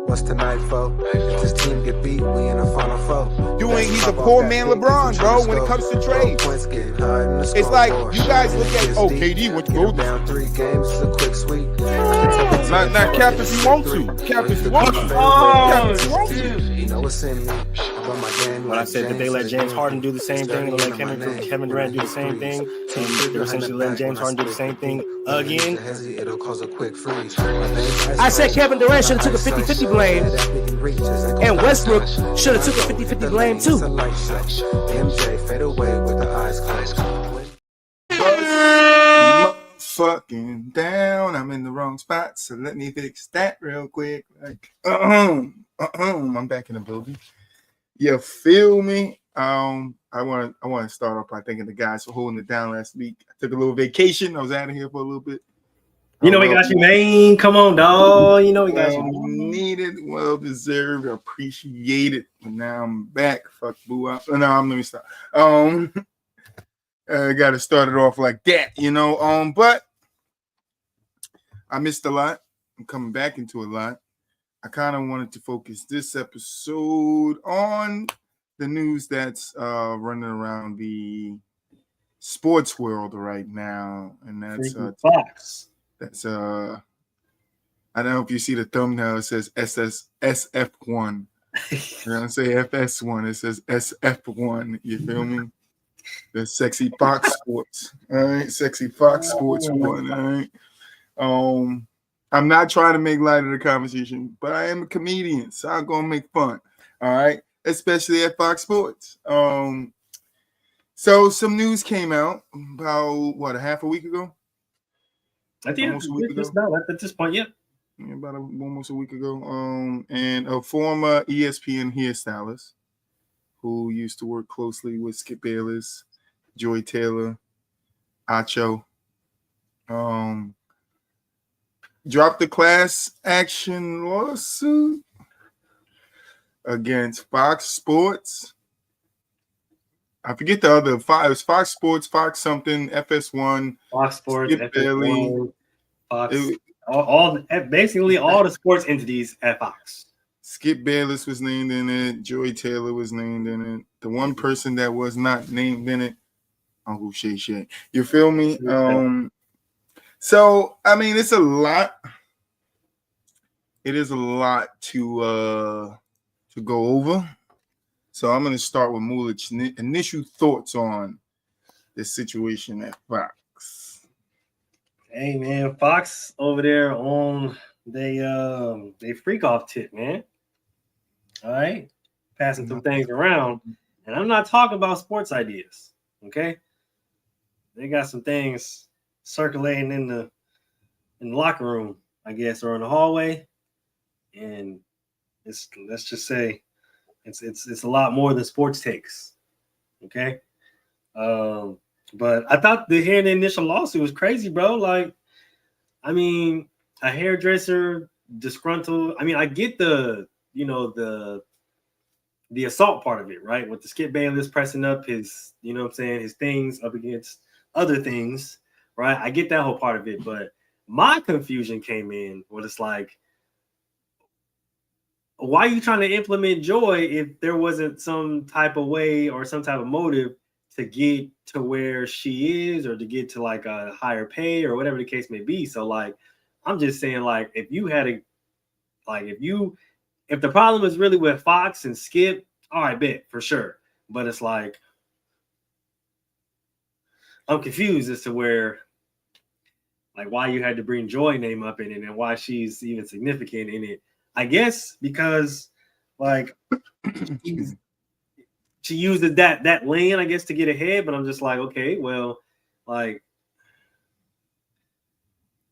What's tonight, folks? If this team get beat, we in the final four. He's a poor man LeBron, bro, when it comes to trades. It's like, you guys look at, KD went to go down 3 games, it's a quick sweep. Not cap if you want to. Cap if you want to. You know what's in me. When I said that they let James Harden do the same thing and let Kevin Durant do the same thing, and they're essentially letting James Harden do the same thing again. I said Kevin Durant should have took a 50-50 blame, and Westbrook should have took a 50-50 blame too. MJ fade away with the eyes closed. Fucking down. I'm in the wrong spot, so let me fix that real quick. Like, I'm back in the building. You feel me? I want to start off by thanking the guys for holding it down last week. I took a little vacation. I was out of here for a little bit. You know we got you, man. Come on, dog. You know we got you. Needed, well deserved, appreciated. And now I'm back. Fuck boo. Let me stop. I got to start it off like that, But I missed a lot. I'm coming back into a lot. I kind of wanted to focus this episode on the news that's running around the sports world right now, and that's Fox. That's I don't know if you see the thumbnail. It says SF1. You don't say FS1. It says SF1. You feel me? The sexy Fox Sports. All right, sexy Fox Sports 1. All right. I'm not trying to make light of the conversation, but I am a comedian, so I'm gonna make fun. All right, especially at Fox Sports. So some news came out about a half a week ago. I think almost a week ago. At this point, yeah. About almost a week ago. And a former ESPN hairstylist who used to work closely with Skip Bayless, Joy Taylor, Acho, dropped the class action lawsuit against Fox Sports. I forget the other five. It was Fox Sports, Fox something, FS1, Fox Sports, Skip Bayless, Fox. Basically all the sports entities at Fox. Skip Bayless was named in it. Joy Taylor was named in it. The one person that was not named in it, Uncle Shay Shay. You feel me? So I mean, it's a lot. It is a lot to go over. So I'm going to start with Mulich's initial thoughts on the situation at Fox. Hey man, Fox over there on they freak off tip, man. All right, passing some things around, and I'm not talking about sports ideas. Okay, they got some things circulating in the locker room, I guess, or in the hallway, and let's just say it's a lot more than sports takes. Okay. But I thought hearing the initial lawsuit was crazy, bro. Like, I mean, a hairdresser disgruntled. I mean, I get the assault part of it, right? With the Skip Bayless pressing up his, his things up against other things, right? I get that whole part of it. But my confusion came in when it's like, why are you trying to implement Joy if there wasn't some type of way or some type of motive to get to where she is, or to get to like a higher pay or whatever the case may be? So like, I'm just saying, like, if the problem is really with Fox and Skip, all right, bet for sure. But it's like, I'm confused as to where, like, why you had to bring Joy name up in it and why she's even significant in it. I guess because like she used that lane, I guess, to get ahead. But I'm just like, okay, well, like,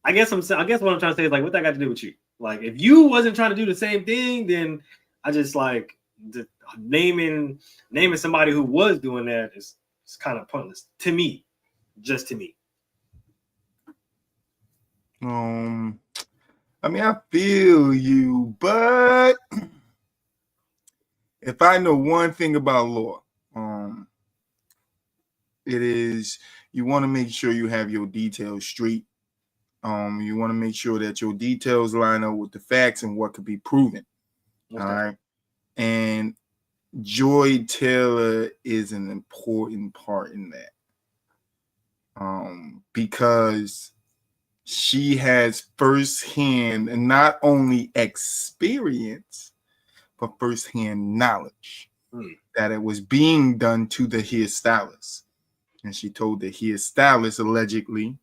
I guess what I'm trying to say is, like, what that got to do with you? Like, if you wasn't trying to do the same thing, then I just like naming somebody who was doing that is kind of pointless to me, just to me. I mean, I feel you, but if I know one thing about law, It is, you want to make sure you have your details straight. You want to make sure that your details line up with the facts and what could be proven. Okay. All right. And Joy Taylor is an important part in that. Because she has firsthand and not only experience, but firsthand knowledge that it was being done to the hairstylist. And she told the hairstylist allegedly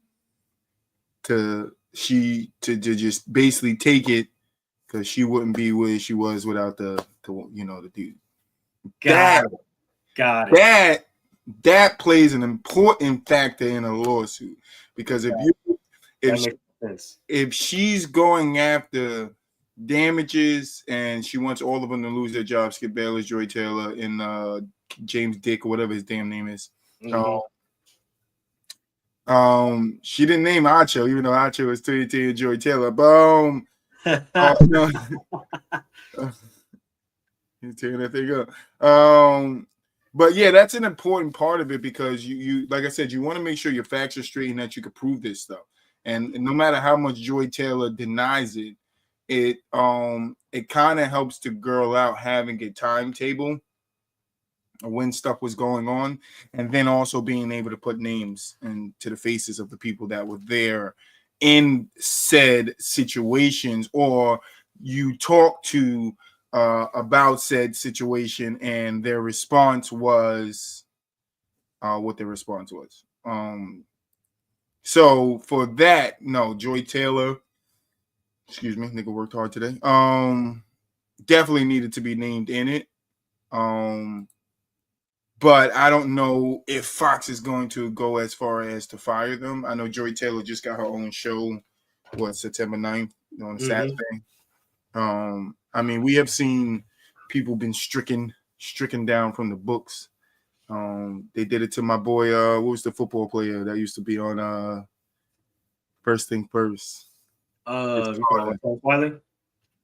to just basically take it because she wouldn't be where she was without the dude. Got it. That plays an important factor in a lawsuit because if she's going after damages and she wants all of them to lose their jobs, Skip Bayless, Joy Taylor, and James Dick or whatever his damn name is. She didn't name Acho, even though Acho is TNT and Joy Taylor. Boom. No. He's tearing that thing up. But yeah, that's an important part of it because you like I said, you want to make sure your facts are straight and that you can prove this stuff. And no matter how much Joy Taylor denies it, it kind of helps the girl out having a timetable when stuff was going on, and then also being able to put names into the faces of the people that were there in said situations, or you talk to about said situation and their response was what their response was. So for that, no, Joy Taylor, excuse me, nigga worked hard today. Definitely needed to be named in it. But I don't know if Fox is going to go as far as to fire them. I know Joy Taylor just got her own show, September 9th on Saturday. I mean, we have seen people been stricken down from the books. They did it to my boy, what was the football player that used to be on First Thing First? Wiley?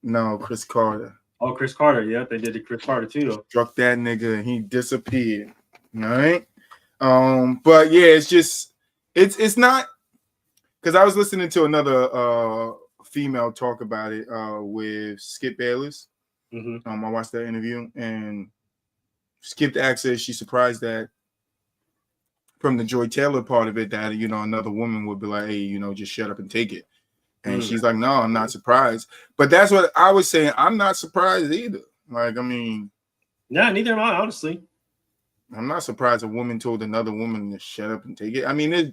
No, Chris Carter. Oh, Chris Carter. Yeah, they did to Chris Carter too, though. Struck that nigga and he disappeared. All right. But yeah, it's not, because I was listening to another female talk about it with Skip Bayless. I watched that interview and Skip asked her, she's surprised that from the Joy Taylor part of it that another woman would be like, hey, just shut up and take it. And she's like, no, I'm not surprised. But that's what I was saying. I'm not surprised either. Like, I mean, yeah, neither am I, honestly. I'm not surprised a woman told another woman to shut up and take it. I mean, there's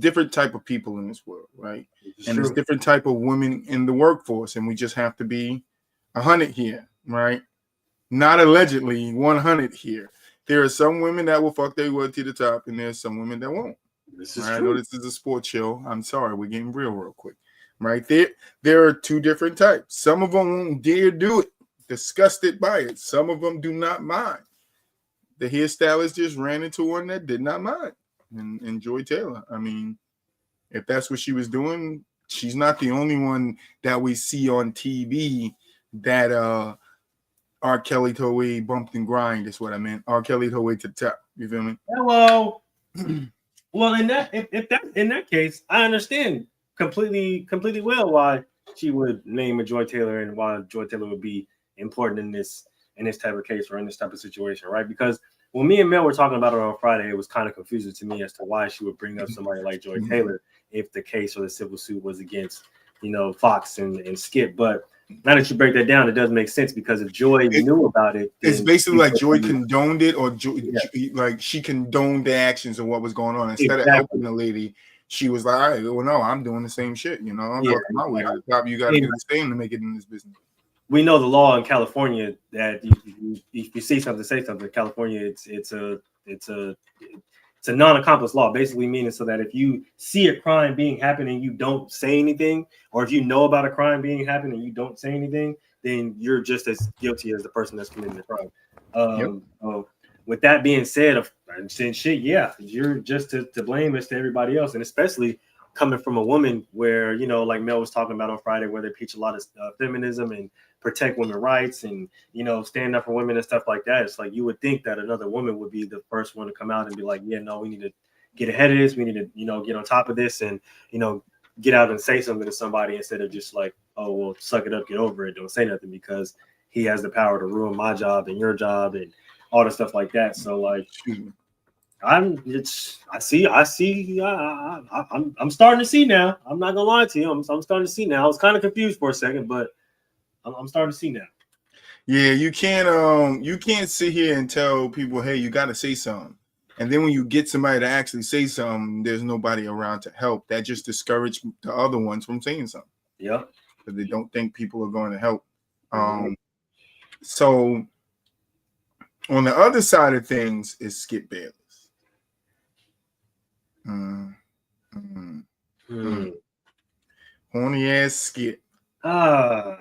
different type of people in this world, right? And there's different type of women in the workforce, and we just have to be 100 here, right? Not allegedly 100 here. There are some women that will fuck their way to the top, and there's some women that won't. This is true. I know this is a sports show. I'm sorry, we're getting real quick. Right there are two different types. Some of them won't dare do it, disgusted by it. Some of them do not mind. The hairstylist just ran into one that did not mind. And Joy Taylor. I mean, if that's what she was doing, she's not the only one that we see on TV that R. Kelly to way bumped and grind is what I meant. R. Kelly to way to the top. You feel me? Hello. Well, in that case, I understand completely well why she would name a Joy Taylor and why Joy Taylor would be important in this type of case or in this type of situation, right? Because when me and Mel were talking about it on Friday, it was kind of confusing to me as to why she would bring up somebody like Joy Taylor if the case or the civil suit was against, Fox and Skip. But now that you break that down, it does make sense because if Joy knew about it, it's basically like Joy condoned it, or like she condoned the actions of what was going on. Instead of helping the lady, she was like, all right, well, no, I'm doing the same shit. I'm fucking my way to the top. You got to do the same to make it in this business. We know the law in California that if you see something, say something. California, it's a non-accomplice law, basically meaning so that if you see a crime being happen and you don't say anything, or if you know about a crime being happened and you don't say anything, then you're just as guilty as the person that's committing the crime. With that being said, you're just to blame as to everybody else, and especially coming from a woman where, you know, like Mel was talking about on Friday, where they preach a lot of feminism and protect women's rights and, you know, stand up for women and stuff like that. It's like you would think that another woman would be the first one to come out and be like, yeah, no, we need to get ahead of this. We need to, you know, get on top of this and, you know, get out and say something to somebody instead of just like, oh, well, suck it up, get over it, don't say nothing, because he has the power to ruin my job and your job and all the stuff like that. So like, I'm starting to see now. I'm not gonna lie to you. I'm starting to see now. I was kind of confused for a second, but I'm starting to see now. Yeah, you can't sit here and tell people, hey, you got to say something, and then when you get somebody to actually say something, there's nobody around to help. That just discouraged the other ones from saying something. Yeah, because they don't think people are going to help. So on the other side of things is Skip Bayless. Horny ass Skip. Horny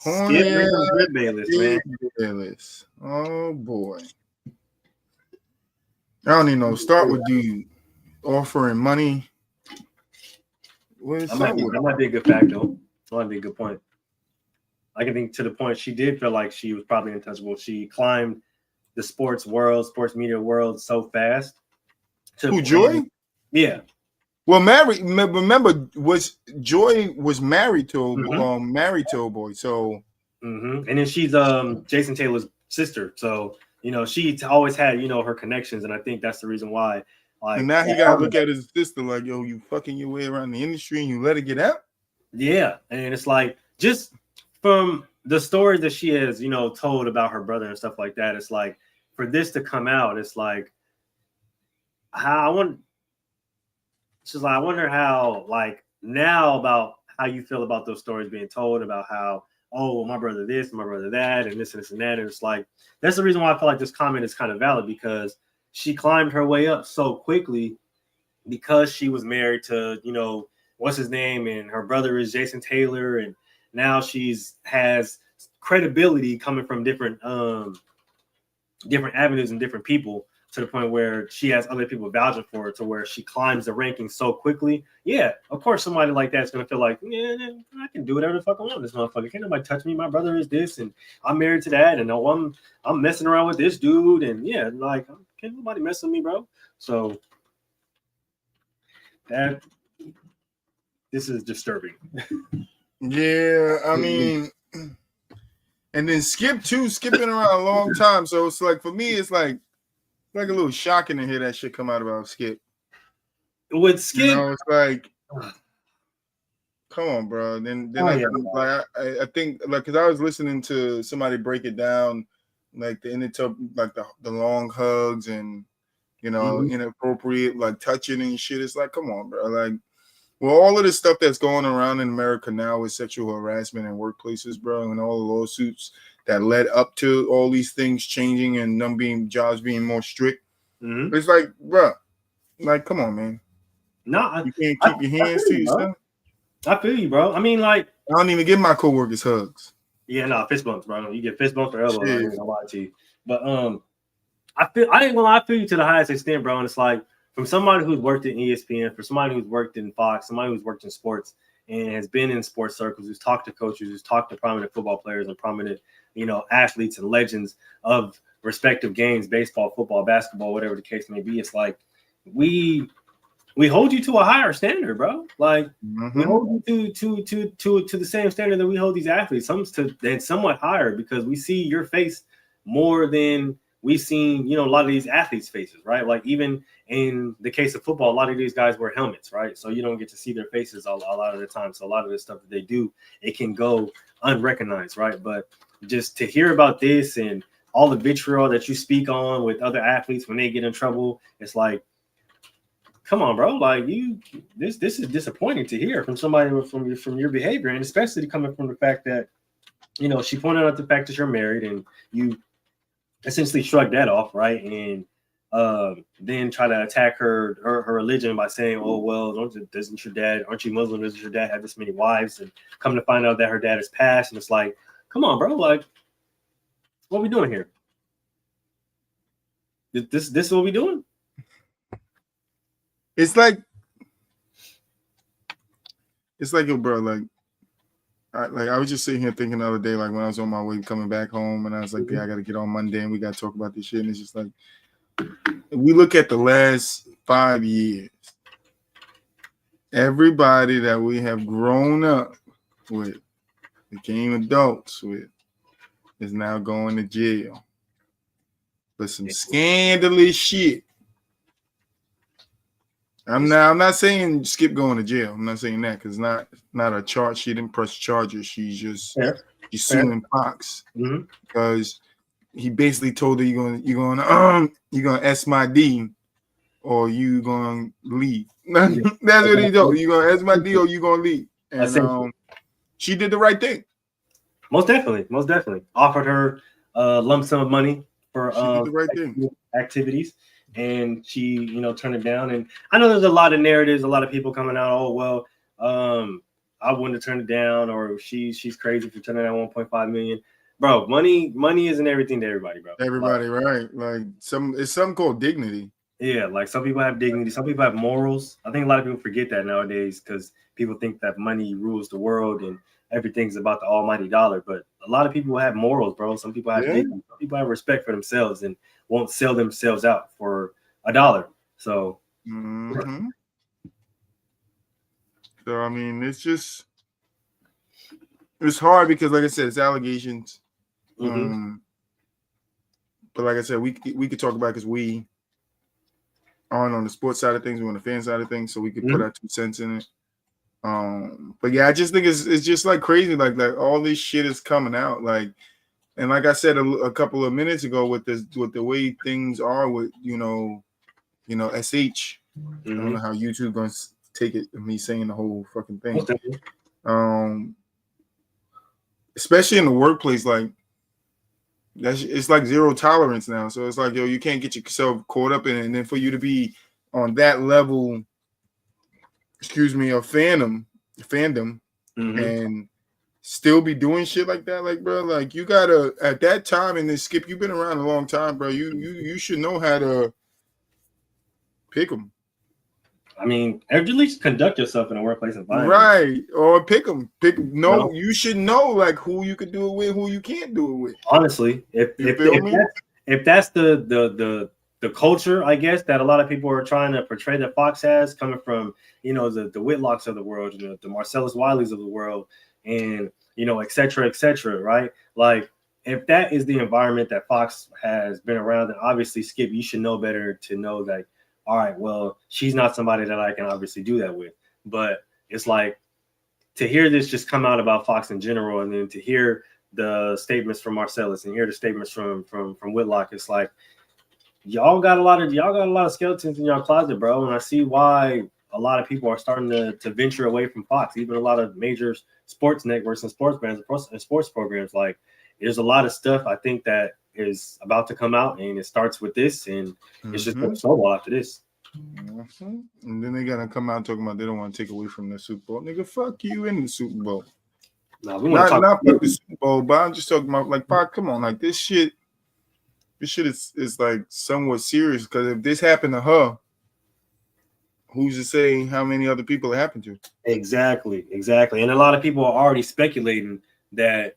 Skip ass Bayless, man. Bayless. Oh boy. I don't even know. Start with dude offering money. That might be a good fact, though. That might be a good point. I can think to the point she did feel like she was probably untouchable. She climbed the sports media world so fast. Who, Joy? Yeah. Well, remember, Joy was married to a boy, so. And then she's Jason Taylor's sister, so you know she always had, you know, her connections, and I think that's the reason why. Like, and now he gotta look at his sister like, yo, you fucking your way around the industry and you let it get out. Yeah, and it's like just from the stories that she has, you know, told about her brother and stuff like that. It's like for this to come out, it's like I wonder how, like, now about how you feel about those stories being told about how, oh, my brother this, my brother that, and this and this and that. And it's like, that's the reason why I feel like this comment is kind of valid, because she climbed her way up so quickly because she was married to, you know, what's his name? And her brother is Jason Taylor. And now has credibility coming from different avenues and different people, to the point where she has other people vouching for her, to where she climbs the rankings so quickly. Yeah, of course, somebody like that is going to feel like, yeah, I can do whatever the fuck I want. This motherfucker, can't nobody touch me. My brother is this, and I'm married to that, and I'm messing around with this dude, and yeah, like, can't nobody mess with me, bro. So this is disturbing. Yeah, I mean, and then skipping around a long time. So it's like, for me, it's like a little shocking to hear that shit come out about Skip. With Skip, you know, it's like, come on, bro. Then I think, like, because I was listening to somebody break it down, like the long hugs and, you know, inappropriate like touching and shit. It's like, come on, bro. Like, well, all of this stuff that's going around in America now with sexual harassment in workplaces, bro, and all the lawsuits that led up to all these things changing and jobs being more strict. It's like, bro, like, come on, man. No, you can't keep your hands to yourself. I feel you, bro. I mean, like, I don't even give my coworkers hugs. Yeah, no, fist bumps, bro. You get fist bumps or elbows. I ain't gonna lie to you. But I ain't gonna lie, I feel you to the highest extent, bro. And it's like, from somebody who's worked at ESPN, for somebody who's worked in Fox, somebody who's worked in sports and has been in sports circles, who's talked to coaches, who's talked to prominent football players and prominent, you know, athletes and legends of respective games, baseball, football, basketball, whatever the case may be. It's like we hold you to a higher standard, bro. Like, we hold you to the same standard that we hold these athletes, and somewhat higher, because we see your face more than we've seen, you know, a lot of these athletes' faces, right? Like, even in the case of football, a lot of these guys wear helmets, right? So you don't get to see their faces a lot of the time. So a lot of the stuff that they do, it can go unrecognized, right? But just to hear about this and all the vitriol that you speak on with other athletes when they get in trouble, it's like, come on, bro. Like, this is disappointing to hear from somebody from your behavior, and especially coming from the fact that, you know, she pointed out the fact that you're married and you essentially shrugged that off, right? And then try to attack her religion by saying, oh, well, aren't you Muslim? Doesn't your dad have this many wives? And come to find out that her dad is passed. And it's like, come on, bro. Like, what are we doing here? This is what we doing? It's like, it's like, yo, bro, like I was just sitting here thinking the other day, like when I was on my way coming back home, and I was like, yeah, I got to get on Monday, and we got to talk about this shit. And it's just like, we look at the last 5 years, everybody that we have grown up with, became adults with, is now going to jail for some scandalous shit. I'm not saying Skip going to jail. I'm not saying that because not a charge. She didn't press charges. She's just she's suing Fox because he basically told her you're gonna S my D or you gonna leave. That's what he told. You gonna S my D or you gonna leave. And she did the right thing. Most definitely. Offered her a lump sum of money for the right thing. Activities. And she, turned it down. And I know there's a lot of narratives, a lot of people coming out. Oh, well, I wouldn't have turned it down, or she's crazy for turning down 1.5 million. Bro, money isn't everything to everybody, bro. Everybody, right? Like it's something called dignity. Yeah, like some people have dignity, some people have morals. I think a lot of people forget that nowadays because people think that money rules the world and everything's about the almighty dollar. But a lot of people have morals, bro. Some people have dignity. Some people have respect for themselves and won't sell themselves out for $1. So, So I mean, it's hard because, like I said, it's allegations. But like I said, we could talk about it because we aren't on the sports side of things, we're on the fan side of things, so we could put our 2 cents in it. But yeah, I just think it's just like crazy, like all this shit is coming out, like. And like I said a couple of minutes ago, with the way things are with SH, I don't know how YouTube going to take it. Me saying the whole fucking thing, especially in the workplace, like it's like zero tolerance now. So it's like, yo, you can't get yourself caught up in it, and then for you to be on that level, of fandom, and still be doing shit like that, like, bro, like you gotta at that time. And then Skip, you've been around a long time, bro. You should know how to pick them. I mean, at least conduct yourself in a workplace environment, right? Or pick them. You should know like who you could do it with, who you can't do it with. Honestly, if that's the culture, I guess, that a lot of people are trying to portray that Fox has, coming from the Whitlocks of the world, the Marcellus Wileys of the world, and et cetera, right? Like, if that is the environment that Fox has been around, then obviously, Skip, you should know better to know that, all right, well, she's not somebody that I can obviously do that with. But it's like, to hear this just come out about Fox in general, and then to hear the statements from Marcellus and hear the statements from Whitlock, it's like, y'all got a lot of skeletons in your closet, bro. And I see why a lot of people are starting to venture away from Fox. Even a lot of major sports networks and sports brands and sports programs. Like, there's a lot of stuff I think that is about to come out, and it starts with this, and it's just going to snowball after this. And then they gotta come out talking about they don't want to take away from the Super Bowl. Nigga, fuck you in the Super Bowl. Nah, we want to not fuck the Super Bowl, but I'm just talking about, like, Fox, come on, like, this shit is like somewhat serious, because if this happened to her, who's to say how many other people it happened to? Exactly. And a lot of people are already speculating that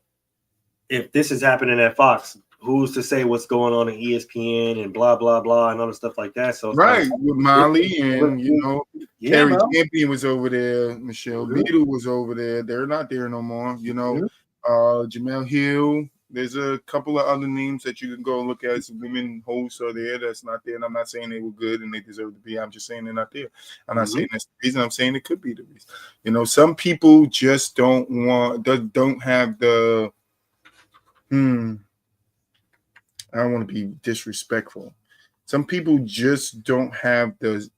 if this is happening at Fox, who's to say what's going on in ESPN and blah, blah, blah, and other stuff like that. So right, with Molly and, Carrie Champion was over there. Michelle Beadle was over there. They're not there no more, Jamel Hill. There's a couple of other names that you can go look at. Some women hosts are there that's not there. And I'm not saying they were good and they deserve to be. I'm just saying they're not there. I'm not saying that's the reason. I'm saying it could be the reason. Some people just don't have the I don't want to be disrespectful. Some people just don't have the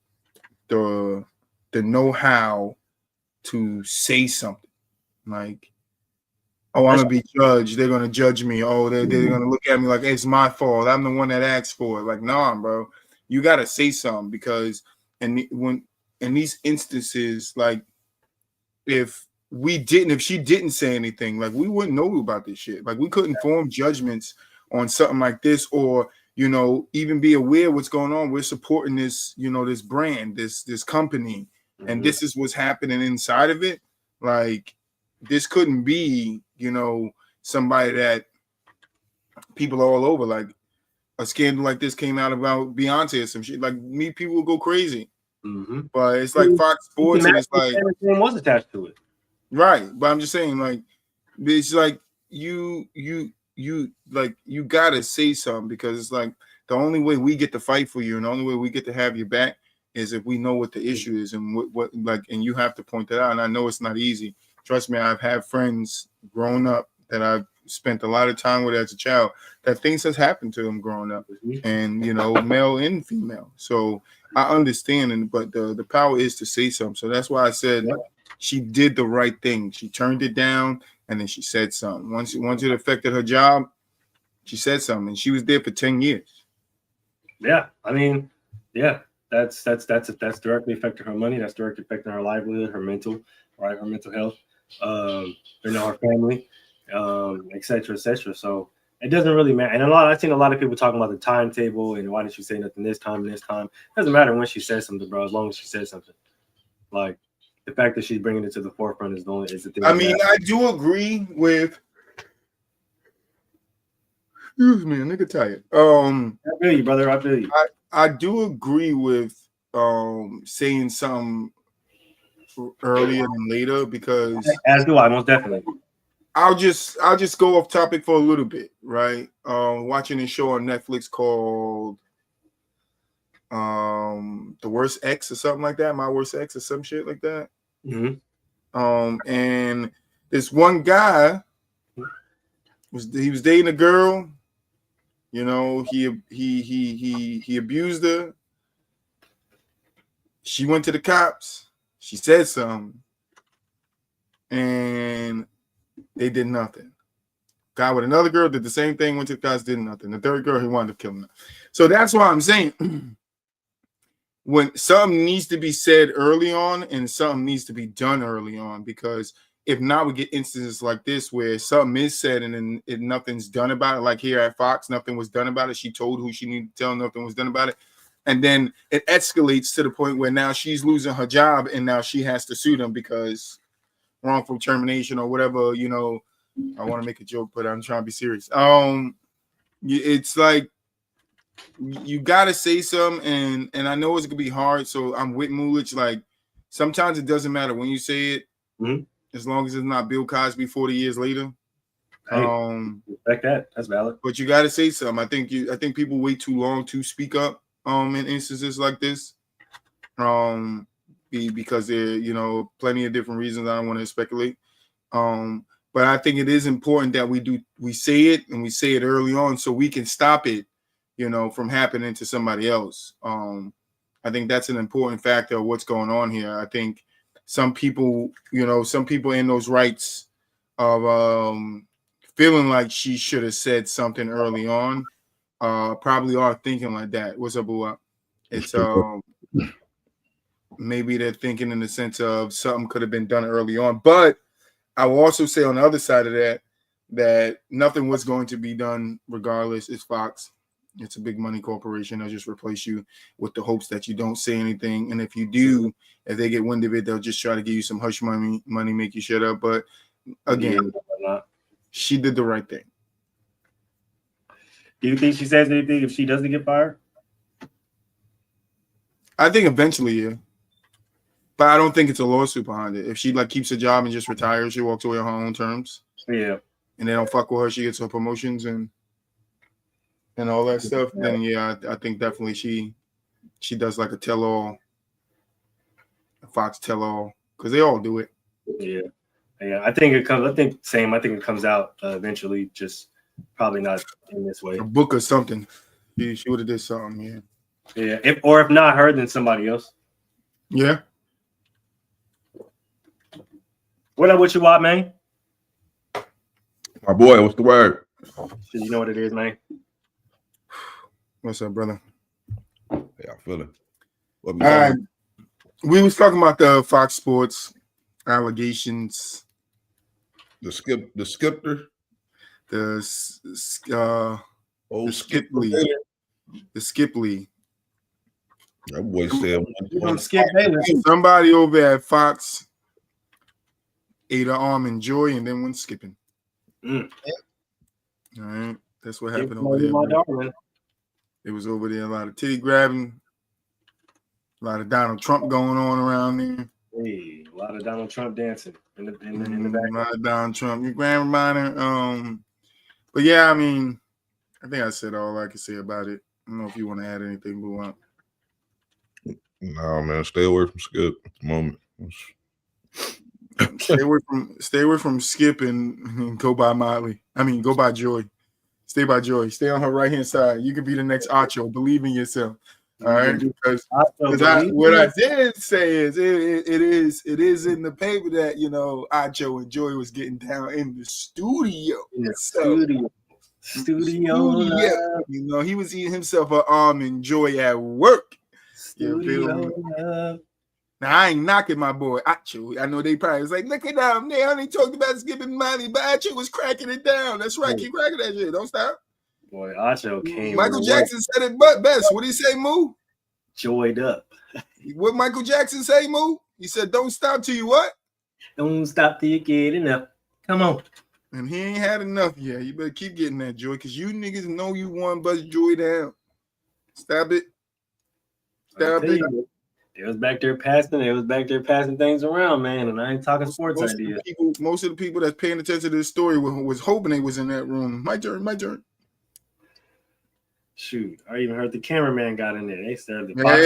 know-how to say something. Like, oh, I'm gonna be judged. They're gonna judge me. Oh, they're gonna look at me like it's my fault. I'm the one that asked for it. Like, nah, bro, you gotta say something, because in these instances, like, if she didn't say anything, like, we wouldn't know about this shit. Like, we couldn't form judgments on something like this, or even be aware of what's going on. We're supporting this, this brand, this company, and this is what's happening inside of it. Like, this couldn't be, somebody that people all over. Like, a scandal like this came out about Beyonce or some shit. Like, people will go crazy. Mm-hmm. But it's like Fox Sports, and it's like name was attached to it. Right. But I'm just saying, like, it's like you gotta say something, because it's like the only way we get to fight for you and the only way we get to have your back is if we know what the issue is and what and you have to point that out. And I know it's not easy. Trust me, I've had friends growing up that I've spent a lot of time with as a child that things has happened to them growing up, and male and female. So I understand, but the power is to say something. So that's why I said she did the right thing. She turned it down, and then she said something. Once it affected her job, she said something, and she was there for 10 years. Yeah, I mean, yeah, that's directly affecting her money. That's directly affecting her livelihood, her mental health, her family, et cetera, et cetera. So it doesn't really matter. And I've seen a lot of people talking about the timetable and why did she say nothing this time and this time. It doesn't matter when she says something, bro, as long as she says something. Like, the fact that she's bringing it to the forefront is the thing. I mean, I do agree with. Excuse me, a nigga tired. I feel you, brother. I feel you. I do agree with saying something earlier than later, because as do I, most definitely. I'll just go off topic for a little bit, right? Watching a show on Netflix called The Worst Ex or something like that, My Worst Ex or some shit like that. Mm-hmm. And this one guy was dating a girl. He abused her. She went to the cops. She said something, and they did nothing. Guy with another girl did the same thing, went to the cops, did nothing. The third girl, he wound up killing her. So that's why I'm saying when something needs to be said early on and something needs to be done early on, because if not, we get instances like this where something is said and then nothing's done about it. Like here at Fox, nothing was done about it. She told who she needed to tell, nothing was done about it. And then it escalates to the point where now she's losing her job and now she has to sue them because wrongful termination or whatever, I want to make a joke, but I'm trying to be serious. It's like you gotta say something, and I know it's gonna be hard. So I'm with Mulich. Like, sometimes it doesn't matter when you say it, as long as it's not Bill Cosby 40 years later. Respect that. That's valid. But you gotta say something. I think people wait too long to speak up in instances like this. Because there, plenty of different reasons. I don't want to speculate. But I think it is important that we say it, and we say it early on so we can stop it, from happening to somebody else. I think that's an important factor of what's going on here. I think some people in those rights of feeling like she should have said something early on, probably are thinking like that. What's up, Boo? It's maybe they're thinking in the sense of something could have been done early on. But I will also say on the other side of that nothing was going to be done regardless. It's Fox. It's a big money corporation. They'll just replace you with the hopes that you don't say anything. And if you do, if they get wind of it, they'll just try to give you some hush money, make you shut up. But again, she did the right thing. Do you think she says anything if she doesn't get fired? I think eventually, yeah. But I don't think it's a lawsuit behind it. If she keeps her job and just retires, she walks away on her own terms. Yeah. And they don't fuck with her, she gets her promotions and all that stuff. Then yeah, I think definitely she does a tell-all, a Fox tell-all, because they all do it. Yeah. I think it comes out eventually, just probably not in this way. A book or something. She would have did something, yeah. Yeah. If not her, then somebody else. Yeah. What up with you, Wop, man? My boy, what's the word? You know what it is, man. What's up, brother? How y'all feeling? All right. We was talking about the Fox Sports allegations. The skipper. The Skip Lee. The Skip Lee. That boy said Skip Bayless. Somebody over at Fox ate her almond joy, and then went skipping. Mm. All right, that's what Give happened me over there. my man. darling. It was over there, a lot of titty grabbing, a lot of Donald Trump going on around there. Hey, a lot of Donald Trump dancing in the A back. lot of Donald Trump. Your grandmother. But yeah, I mean, I think I said all I could say about it. I don't know if you want to add anything, Blue. No, man, stay away from Skip at the moment. Stay away from Skip and go by Molly. I mean, go by Joy. Stay by Joy. Stay on her right hand side. You could be the next Acho. Believe in yourself. All right, because what I did say is it is in the paper that Acho and Joy was getting down in the studio. Studio. He was eating himself an almond joy at work. Studio. Now I ain't knocking my boy Acho. I know they probably was like, look at them. They only talked about skipping money, but Acho was cracking it down. That's right. Keep cracking that shit. Don't stop. Boy, Acho came. Michael Jackson said it but best. What did he say, Moo? Joyed up. What Michael Jackson say, Moo? He said, don't stop till you what? Don't stop till you get enough. Come on. And he ain't had enough yet. You better keep getting that joy, because you niggas know you want bust joy down. Stop it. Stop it. They was back there passing things around, man. And I ain't talking sports ideas. Most of the people that's paying attention to this story was hoping they was in that room. My turn. Shoot, I even heard the cameraman got in there. They started the box.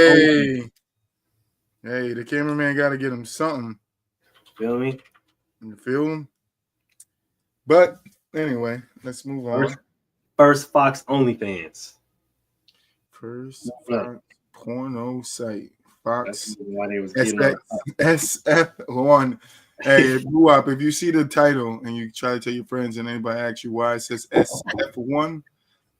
Hey, the cameraman got to get him something. Feel me? You feel him? But anyway, let's move on. First Fox OnlyFans. First Fox porno site. Fox. That's why they was getting SF1. Hey, Blue Up, if you see the title and you try to tell your friends and anybody asks you why it says SF1,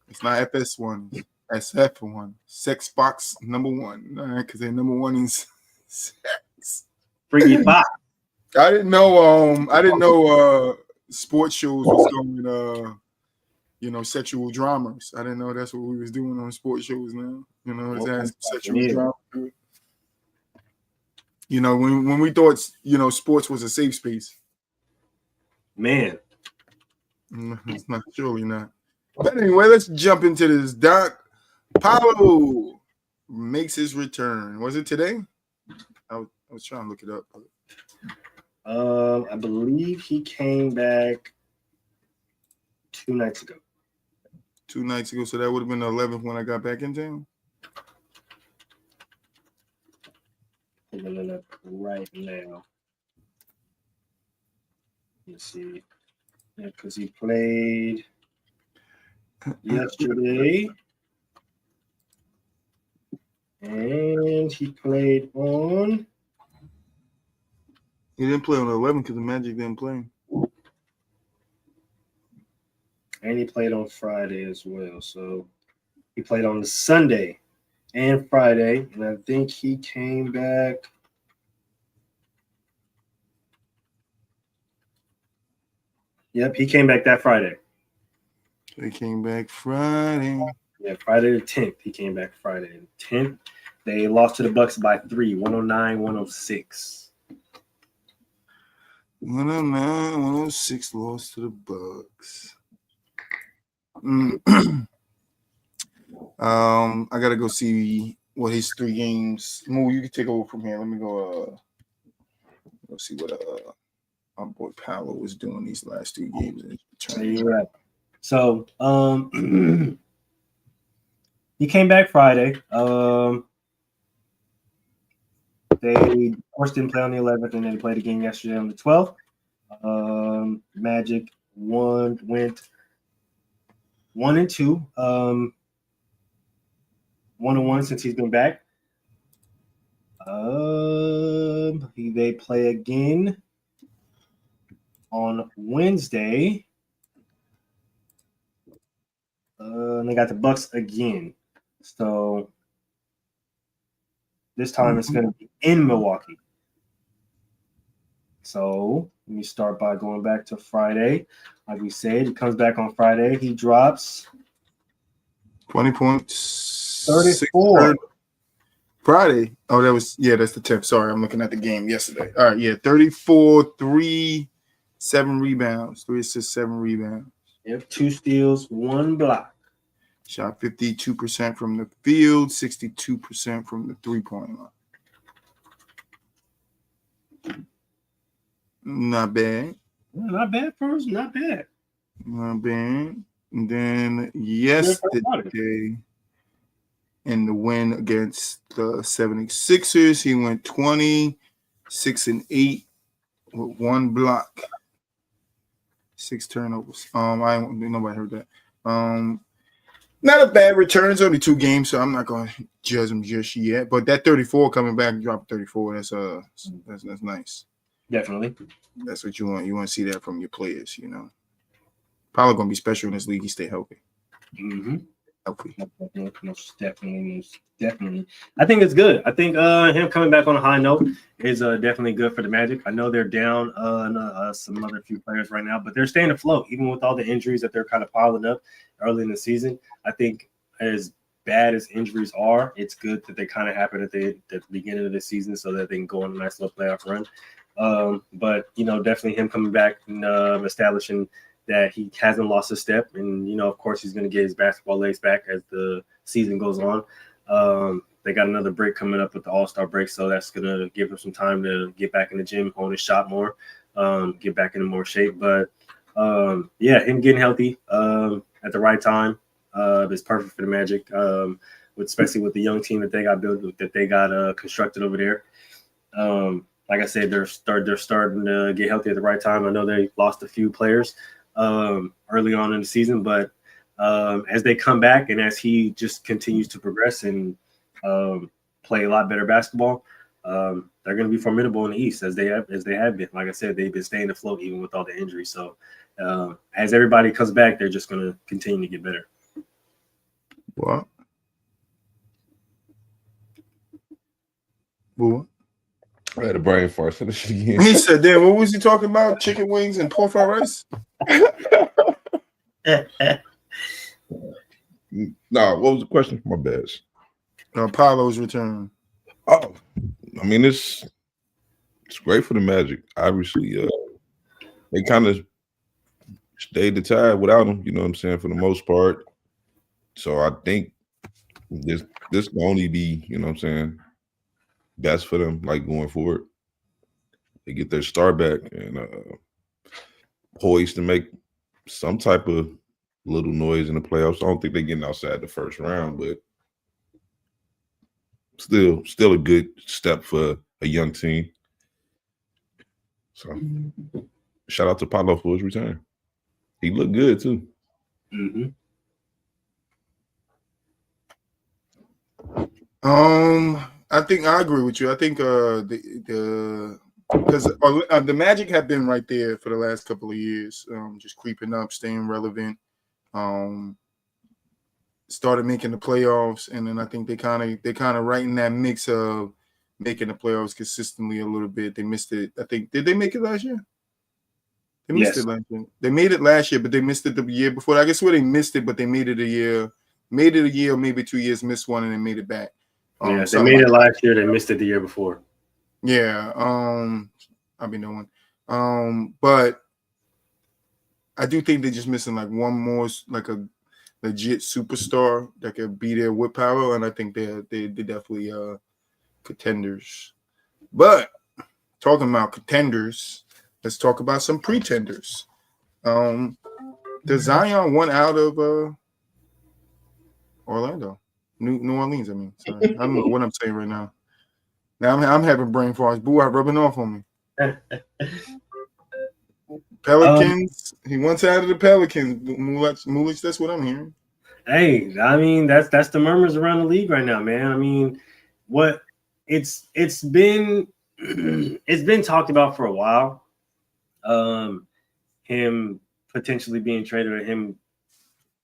it's not FS1, it's SF1. Sex box number 1. All right, because they're number 1 in sex. Freaky Fox. I didn't know sports shows was going sexual dramas. I didn't know that's what we was doing on sports shows now. It's sexual drama. When we thought sports was a safe space. Man. It's not, surely not. But anyway, let's jump into this. Doc Paulo makes his return. Was it today? I was trying to look it up. I believe he came back 2 nights ago. 2 nights ago, so that would have been the 11th when I got back in town. Pulling it up right now. Let's see. Yeah, because he played yesterday. And he played on. He didn't play on the 11th because the Magic didn't play. And he played on Friday as well. So he played on the Sunday and Friday. And I think he came back. Yep, he came back that Friday. He came back Friday. Yeah, Friday the 10th. He came back Friday the 10th. They lost to the Bucks by 3, 109-106. 109-106 lost to the Bucks. I gotta go see what his 3 games. Moo, you can take over from here. Let me go. Let's see what my boy Paolo was doing these last 2 games. Yeah. So he came back Friday. They forced him to play on the 11th, and then he played a game yesterday on the 12th. Magic went 1-2. 1-1 since he's been back. They play again on Wednesday. And they got the Bucks again. So this time it's going to be in Milwaukee. So let me start by going back to Friday. Like we said, he comes back on Friday. He drops 20 points. 34. Friday. Oh, that's the 10th. Sorry, I'm looking at the game yesterday. All right, yeah, 34, 3, 7 rebounds, 3 assists, 7 rebounds. Yep, 2 steals, 1 block. Shot 52% from the field, 62% from the 3-point line. Not bad. Not bad first, not bad. Not bad. And then yesterday, in the win against the 76ers, he went 20, 6 and 8 with 1 block, 6 turnovers. Nobody heard that. Not a bad return. It's only 2 games, so I'm not going to judge him just yet. But that 34 coming back and dropping 34, that's nice. Definitely. That's what you want. You want to see that from your players, you know. Probably going to be special in this league. He stay healthy. Mm-hmm. Healthy. Most definitely. I think it's good. I think him coming back on a high note is definitely good for the Magic. I know they're down some other few players right now, but they're staying afloat even with all the injuries that they're kind of piling up early in the season. I think as bad as injuries are, it's good that they kind of happen at the beginning of the season so that they can go on a nice little playoff run. But definitely him coming back and establishing that he hasn't lost a step, and of course he's going to get his basketball legs back as the season goes on. They got another break coming up with the All-Star break, so that's going to give him some time to get back in the gym, hone his shot more, get back into more shape. But him getting healthy at the right time is perfect for the Magic, especially with the young team that they got built, that they got constructed over there. Like I said, they're starting to get healthy at the right time. I know they lost a few players early on in the season, but as they come back and as he just continues to progress and play a lot better basketball, they're going to be formidable in the East as they have been. Like I said, they've been staying afloat even with all the injuries. So as everybody comes back, they're just going to continue to get better. What? What? I had a brain fart. Say that shit again. He said, "Damn, what was he talking about? Chicken wings and pork fried rice?" No, what was the question? My bad. Apollo's return. Oh, I mean, it's great for the Magic. Obviously, they kind of stayed the tide without him. You know what I'm saying, for the most part. So I think this can only be, you know what I'm saying, best for them, like going forward. They get their star back and poised to make some type of little noise in the playoffs. I don't think they're getting outside the first round, but still a good step for a young team. So shout out to Paolo for his return. He looked good too. Mm-hmm. I think I agree with you. I think because the Magic have been right there for the last couple of years, just creeping up, staying relevant. Started making the playoffs, and then I think they kind of right in that mix of making the playoffs consistently a little bit. They missed it. I think did they make it last year? They missed it last year. They made it last year, but they missed it the year before. I guess where they missed it, but they made it a year, maybe 2 years, missed one, and then made it back. They made it last year. They missed it the year before. Yeah, I'll be knowing. But I do think they're just missing like one more, like a legit superstar that could be there with power, and I think they're definitely contenders. But talking about contenders, let's talk about some pretenders. The Zion won out of Orlando. New Orleans, I mean. Sorry. I don't know what I'm saying right now. Now I'm having brain farts. Boo out rubbing off on me. Pelicans. He wants out of the Pelicans. Mulich, that's what I'm hearing. Hey, I mean that's the murmurs around the league right now, man. I mean, what it's been talked about for a while. Him potentially being traded or him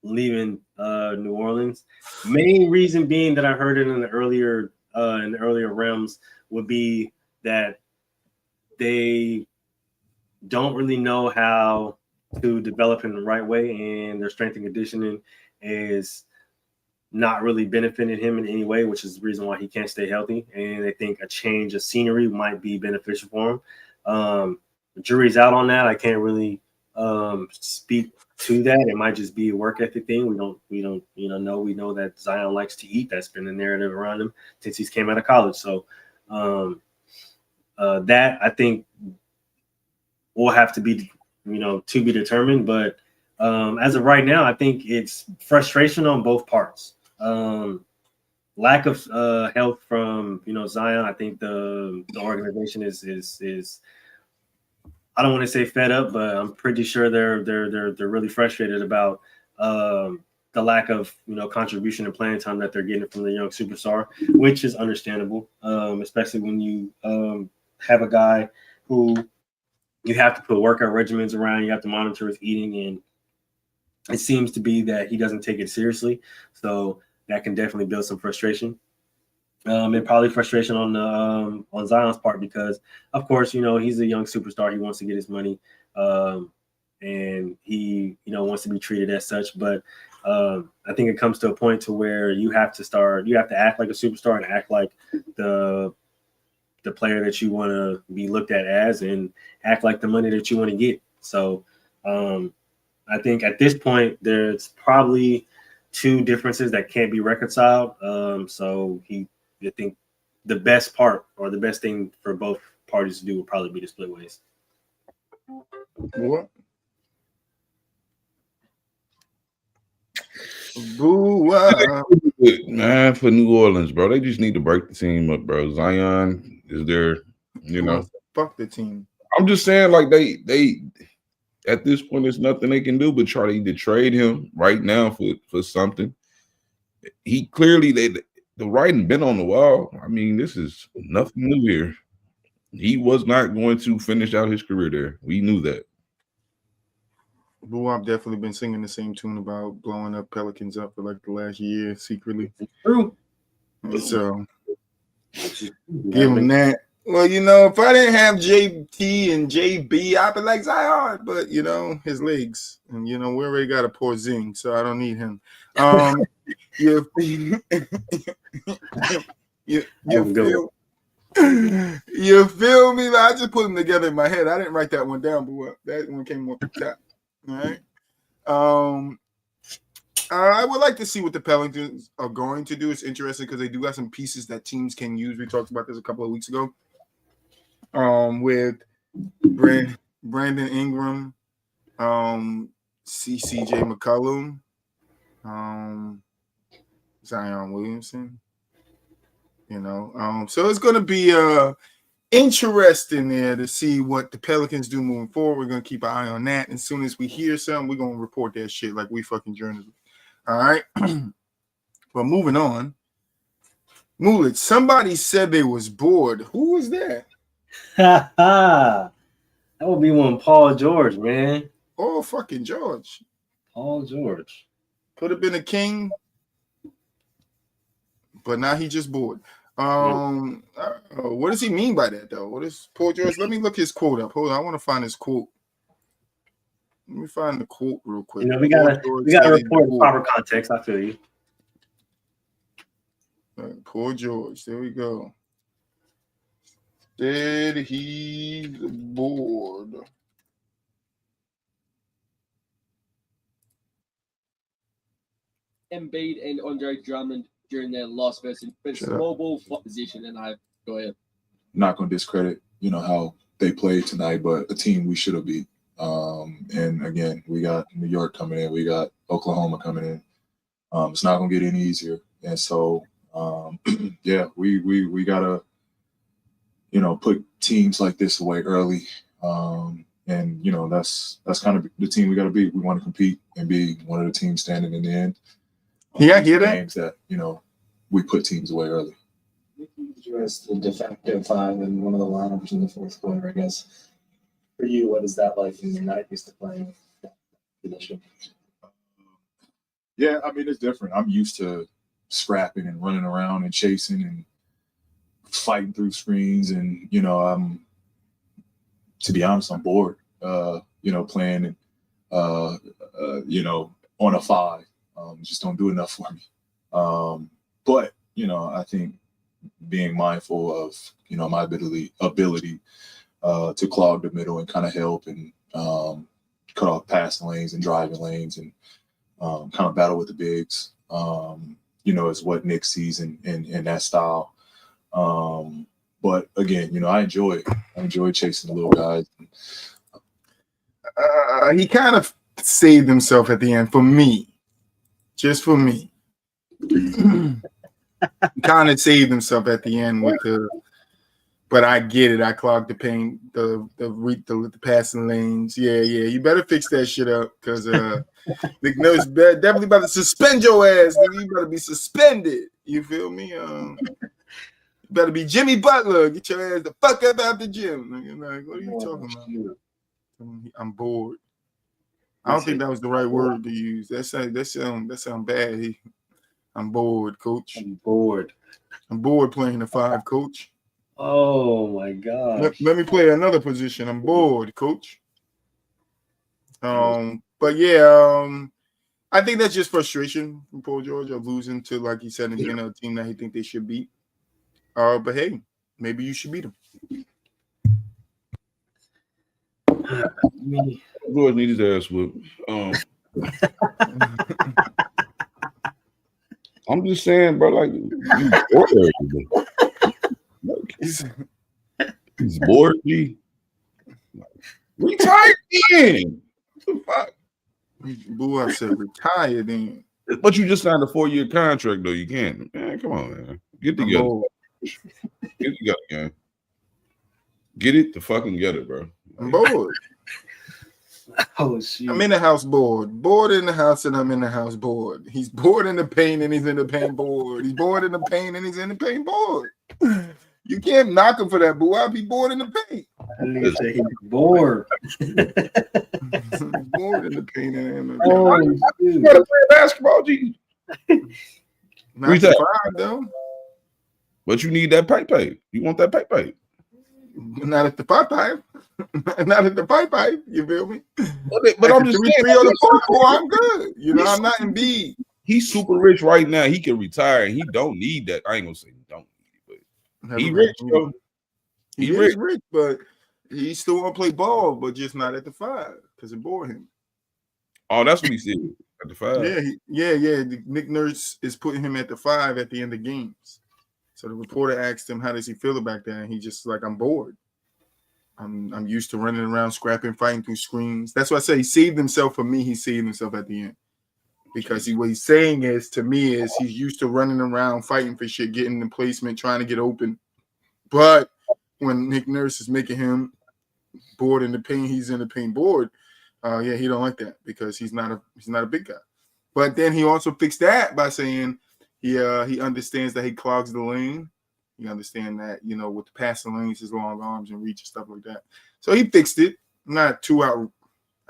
leaving New Orleans. Main reason being that I heard it in the earlier realms would be that they don't really know how to develop in the right way, and their strength and conditioning is not really benefiting him in any way, which is the reason why he can't stay healthy. And they think a change of scenery might be beneficial for him. jury's out on that. I can't really speak to that. It might just be a work ethic thing. We don't know. We know that Zion likes to eat. That's been the narrative around him since he's came out of college. So that I think will have to be, to be determined. But as of right now, I think it's frustration on both parts. Lack of help from Zion. I think the organization is I don't want to say fed up, but I'm pretty sure they're really frustrated about the lack of contribution and playing time that they're getting from the young superstar, which is understandable, especially when you have a guy who you have to put workout regimens around, you have to monitor his eating, and it seems to be that he doesn't take it seriously. So that can definitely build some frustration. And probably frustration on Zion's part because, of course, he's a young superstar. He wants to get his money, and he wants to be treated as such. But I think it comes to a point to where you have to act like a superstar and act like the player that you want to be looked at as, and act like the money that you want to get. So I think at this point there's probably two differences that can't be reconciled. I think the best part or the best thing for both parties to do would probably be to split ways. What? Boo! Man, for New Orleans, bro, they just need to break the team up, bro. Zion is there, Fuck the team. I'm just saying, like they at this point, there's nothing they can do but try to either trade him right now for something. He clearly the writing been on the wall. I mean, this is nothing new here. He was not going to finish out his career there. We knew that. Boo, I've definitely been singing the same tune about blowing up Pelicans up for like the last year secretly. True. So give him that. Well, if I didn't have JT and JB, I'd be like Zion, but his legs, and we already got a poor Zing, so I don't need him. You feel me? I just put them together in my head. I didn't write that one down, but that one came off the top. All right. I would like to see what the Pelicans are going to do. It's interesting because they do have some pieces that teams can use. We talked about this a couple of weeks ago. With Brandon Ingram, CJ McCollum, Zion Williamson. So it's going to be interesting there to see what the Pelicans do moving forward. We're going to keep an eye on that. As soon as we hear something, we're going to report that shit like we fucking journalists. All right. But moving on. Mulit, somebody said they was bored. Who was that? That would be one Paul George, man. Oh, fucking George. Paul George. Could have been a king, but now he just bored. What does he mean by that, though? What is Paul George? Let me look his quote up. Hold on, I want to find his quote. Let me find the quote real quick. We gotta report in proper context. I feel you. Poor George. There we go. Said he's bored. Embiid and Andre Drummond during their loss versus small ball position, and I go ahead. Not going to discredit, how they played tonight, but a team we should have beat. And again, we got New York coming in, we got Oklahoma coming in. It's not going to get any easier, and so yeah, we gotta put teams like this away early, and that's kind of the team we got to be. We want to compete and be one of the teams standing in the end. Yeah, I hear that. Games that we put teams away early. You as the de facto five and one of the lineups in the fourth quarter, I guess. For you, what is that like when you're not used to playing that position? Yeah, I mean, it's different. I'm used to scrapping and running around and chasing and fighting through screens, and I'm, to be honest, I'm bored. Playing on a five. Just don't do enough for me. But I think being mindful of my ability to clog the middle and kind of help and cut off passing lanes and driving lanes and kind of battle with the bigs. Is what Nick sees in that style. But again, I enjoy chasing the little guys. He kind of saved himself at the end for me. Just for me. Kind of saved himself at the end with but I get it. I clogged the paint, the passing lanes. Yeah. You better fix that shit up because Nick Nurse definitely about to suspend your ass. Nigga. You better be suspended. You feel me? You better be Jimmy Butler. Get your ass the fuck up out the gym. Nigga. Like, what are you talking about? I'm bored. I don't think that was the right word to use. That sound bad. I'm bored, coach. I'm bored. I'm bored playing the 5, coach. Oh my god. Let me play another position. I'm bored, coach. But yeah, I think that's just frustration from Paul George of losing to, like he said, again, a team that he think they should beat. But hey, maybe you should beat them. George need his ass whooped. I'm just saying, bro. Like, he's bored. G. Retired then. What the fuck? Boo, I said retired then. But you just signed a 4-year contract, though. You can't. Man, come on, man. Get together. Get together, man. Get it the fucking together, bro. I'm bored. Oh shit. I'm in the house bored. Bored in the house and I'm in the house bored. He's bored in the pain and he's in the pain bored. He's bored in the pain and he's in the pain bored. You can't knock him for that, boo. I'll be bored in the pain. I didn't say he's bored. Bored in the pain and in the pain. Oh, You gotta play basketball, G. Not the 5, though. But you need that pipe. You want that pipe. Not at the pipe. Not at the pipe. You feel me? But I'm just saying, 3 on the floor, I'm good. I'm not in B. He's super rich right now. He can retire and he don't need that. I ain't gonna say he don't need it, but he rich, bro. He is rich, but he still want to play ball, but just not at the 5 because it bore him. Oh, that's what he said at the 5. Yeah. Nick Nurse is putting him at the 5 at the end of games. So the reporter asked him, how does he feel about that? And he just like, I'm bored. I'm used to running around, scrapping, fighting through screens. That's why I say he saved himself. For me, he saved himself at the end. Because what he's saying is, to me, is he's used to running around, fighting for shit, getting the placement, trying to get open. But when Nick Nurse is making him bored in the paint, he's in the paint bored. He don't like that because he's not a big guy. But then he also fixed that by saying he understands that he clogs the lane. He understands that, with the passing lanes, his long arms and reach and stuff like that. So he fixed it. Not too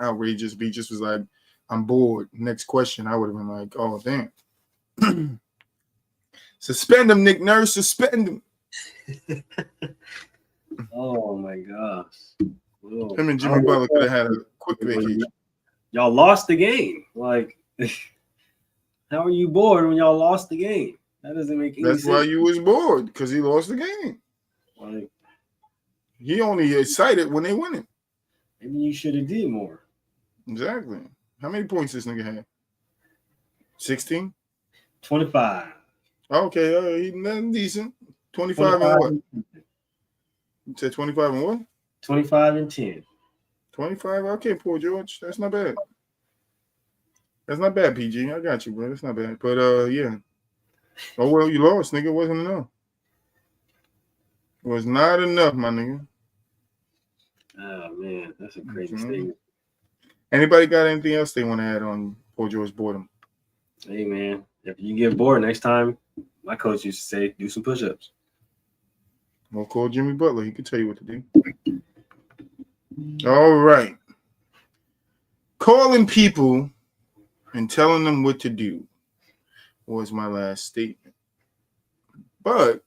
outrageous, but he just was like, I'm bored. Next question, I would have been like, oh, damn. Suspend him, Nick Nurse. Suspend him. Oh, my gosh. Whoa. Him and Jimmy Butler could have had a quick vacation. Y'all lost the game. Like, how are you bored when y'all lost the game? That doesn't make any sense. That's why you was bored, because he lost the game. Like, he only excited when they win it. Maybe you should have did more. Exactly. How many points this nigga had? 16? 25. Okay, he's nothing decent. 25 and what? You said 25 and what? 25 and 10. 25? Okay, poor George. That's not bad. That's not bad, PG. I got you, bro. That's not bad. But, yeah. Oh, well, you lost, nigga. It wasn't enough. It was not enough, my nigga. Oh, man. That's a crazy statement. Anybody got anything else they want to add on Paul George boredom? Hey, man. If you get bored next time, my coach used to say, do some push-ups. We'll call Jimmy Butler. He can tell you what to do. All right. Calling people and telling them what to do was my last statement. But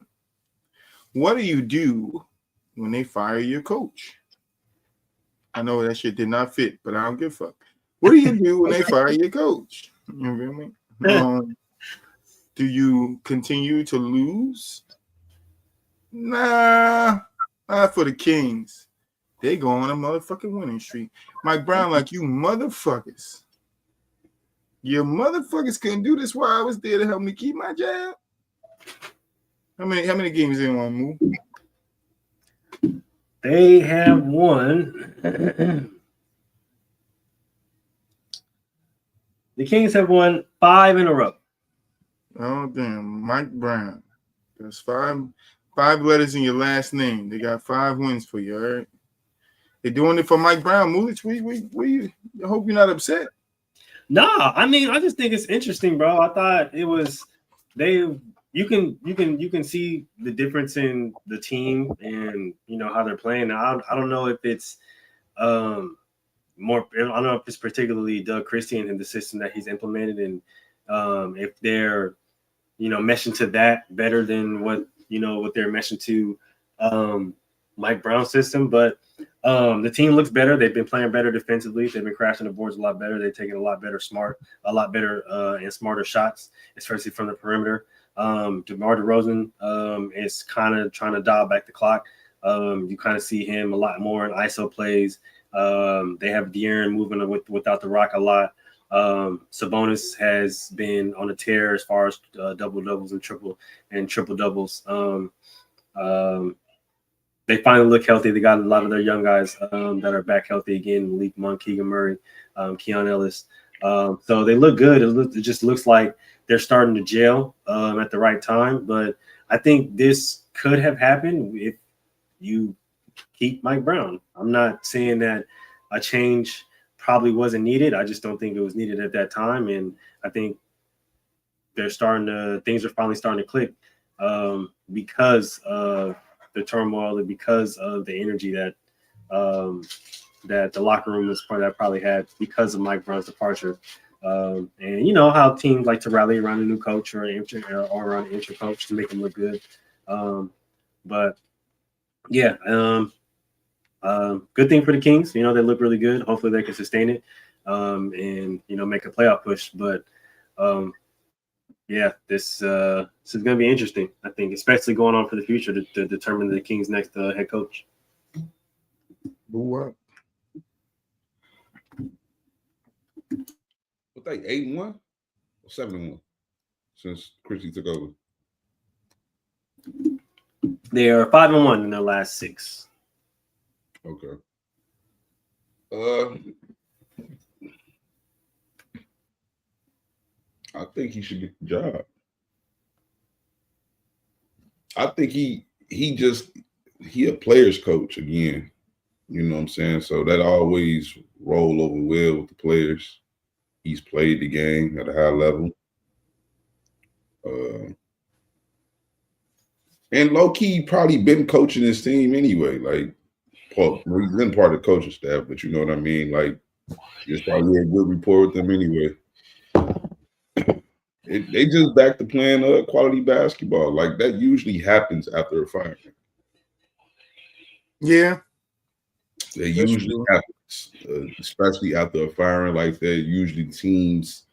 what do you do when they fire your coach? I know that shit did not fit, but I don't give a fuck. What do you do when they fire your coach? You feel me? Do you continue to lose? Nah, not for the Kings. They go on a motherfucking winning streak. Mike Brown, like, you motherfuckers. You motherfuckers couldn't do this while I was there to help me keep my job. How many games they want to move? They have won. The Kings have won 5 in a row. Oh damn, Mike Brown. That's five letters in your last name. They got 5 wins for you. All right. They're doing it for Mike Brown. Mulich, I hope you're not upset. Nah, I mean, I just think it's interesting, bro. I thought it was you can see the difference in the team and how they're playing. I don't know if it's more. I don't know if it's particularly Doug Christie and the system that he's implemented, and if they're meshing to that better than what they're meshing to Mike Brown's system. But the team looks better. They've been playing better defensively. They've been crashing the boards a lot better. They've taken a lot better and smarter shots, especially from the perimeter. DeMar DeRozan is kind of trying to dial back the clock. You kind of see him a lot more in ISO plays. They have De'Aaron moving without the rock a lot. Sabonis has been on a tear as far as double doubles and triple doubles. They finally look healthy. They got a lot of their young guys that are back healthy again. Malik Monk, Keegan Murray, Keon Ellis. So they look good. It just looks like they're starting to gel at the right time. But I think this could have happened if you keep Mike Brown. I'm not saying that a change probably wasn't needed. I just don't think it was needed at that time. And I think things are finally starting to click because of the turmoil and because of the energy that that the locker room probably had because of Mike Brown's departure. And you know how teams like to rally around a new coach or around an interim coach to make them look good. But yeah, good thing for the Kings. They look really good. Hopefully they can sustain it and make a playoff push. But yeah, this is going to be interesting, I think, especially going on for the future to determine the Kings' next head coach. What? What they 8-1 or 7-1 since Christie took over? They are 5-1 in their last 6. Okay. I think he should get the job. I think he a player's coach again. You know what I'm saying? So that always roll over well with the players. He's played the game at a high level. And low-key probably been coaching his team anyway. Like, he's been part of the coaching staff, but you know what I mean? Like, it's probably a good rapport with them anyway. They just back to playing quality basketball. Like, that usually happens after a firing. Yeah. That usually happens, especially after a firing like that. Usually teams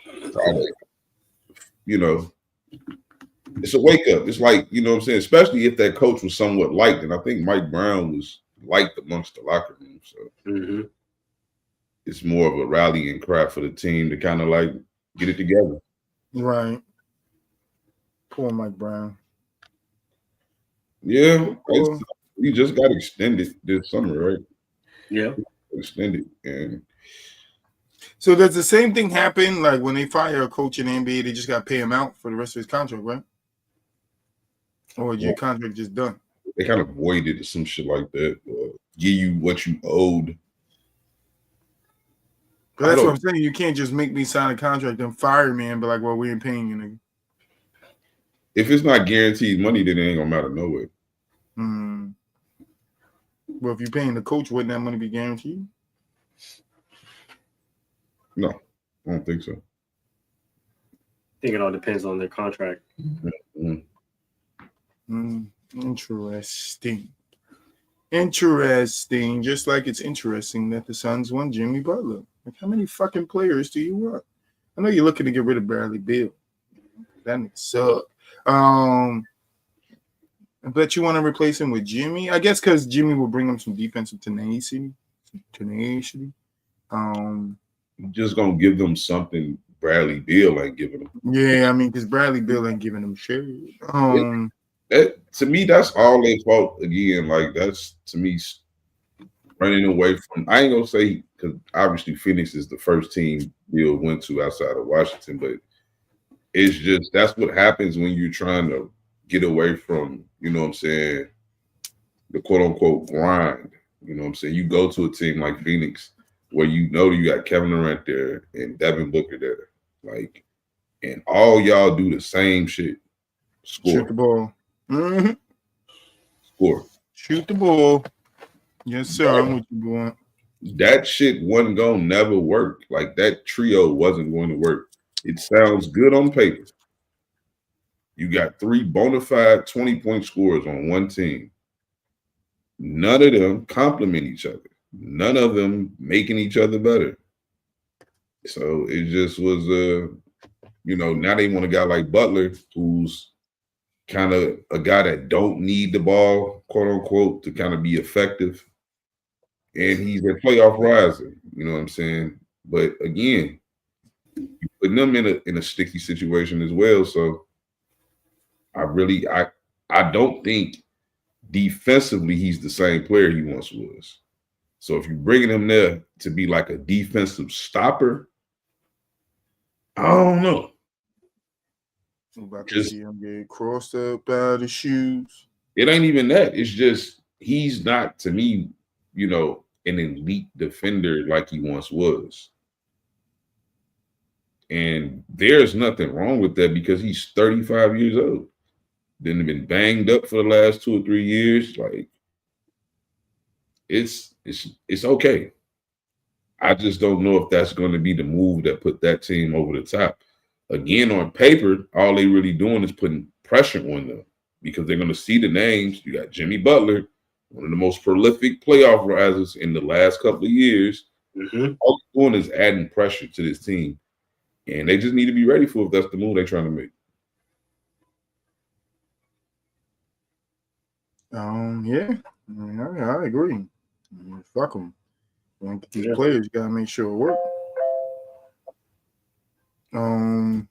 try to, it's a wake up. It's like, you know what I'm saying? Especially if that coach was somewhat liked. And I think Mike Brown was liked amongst the locker room. So it's more of a rallying cry for the team to kind of like get it together. Right. Poor Mike Brown. Yeah. He just got extended this summer, right? Yeah. Extended. And so does the same thing happen like when they fire a coach in the NBA, they just got to pay him out for the rest of his contract, right? Or is your contract just done? They kind of voided some shit like that. Give you what you owed. That's what I'm saying. You can't just make me sign a contract and fire me and be like, well, we ain't paying you, nigga. If it's not guaranteed money, then it ain't gonna matter no way. Well, if you're paying the coach, wouldn't that money be guaranteed? No, I don't think so. I think it all depends on their contract. Interesting. Interesting. Just like it's interesting that the Suns won Jimmy Butler. Like, how many fucking players do you want? I know you're looking to get rid of Bradley Beal. That nigga suck. But you want to replace him with Jimmy? I guess because Jimmy will bring him some defensive tenacity. Just gonna give them something Bradley Beal ain't giving them. Yeah, I mean, because Bradley Beal ain't giving them shit. That, to me, that's all their fault. Again, like that's to me running away from. I ain't gonna say because obviously Phoenix is the first team Beal went to outside of Washington, but it's just that's what happens when you're trying to get away from, you know what I'm saying, the quote unquote grind. You know what I'm saying? You go to a team like Phoenix where you know you got Kevin Durant there and Devin Booker there, like, and all y'all do the same shit. Score. Shoot the ball. Mm-hmm. Score. Shoot the ball. Yes, sir. I'm with you, boy. That shit wasn't gonna never work. Like that trio wasn't going to work. It sounds good on paper. You got 3 bona fide 20-point scorers on one team. None of them complement each other. None of them making each other better. So it just was now they want a guy like Butler who's kind of a guy that don't need the ball, quote unquote, to kind of be effective. And he's a playoff riser, you know what I'm saying? But again, you putting them in a sticky situation as well. So I don't think defensively he's the same player he once was. So if you're bringing him there to be like a defensive stopper, I don't know. I'm about to see him get crossed up out of shoes. It ain't even that. It's just he's not, to me, an elite defender like he once was. And there's nothing wrong with that because he's 35 years old. Then been banged up for the last 2 or 3 years. Like, it's okay. I just don't know if that's going to be the move that put that team over the top. Again, on paper, all they really doing is putting pressure on them because they're going to see the names. You got Jimmy Butler, one of the most prolific playoff risers in the last couple of years. Mm-hmm. All they're doing is adding pressure to this team. And they just need to be ready for if that's the move they're trying to make. Yeah, I agree. Fuck them. These players, you gotta make sure it works. I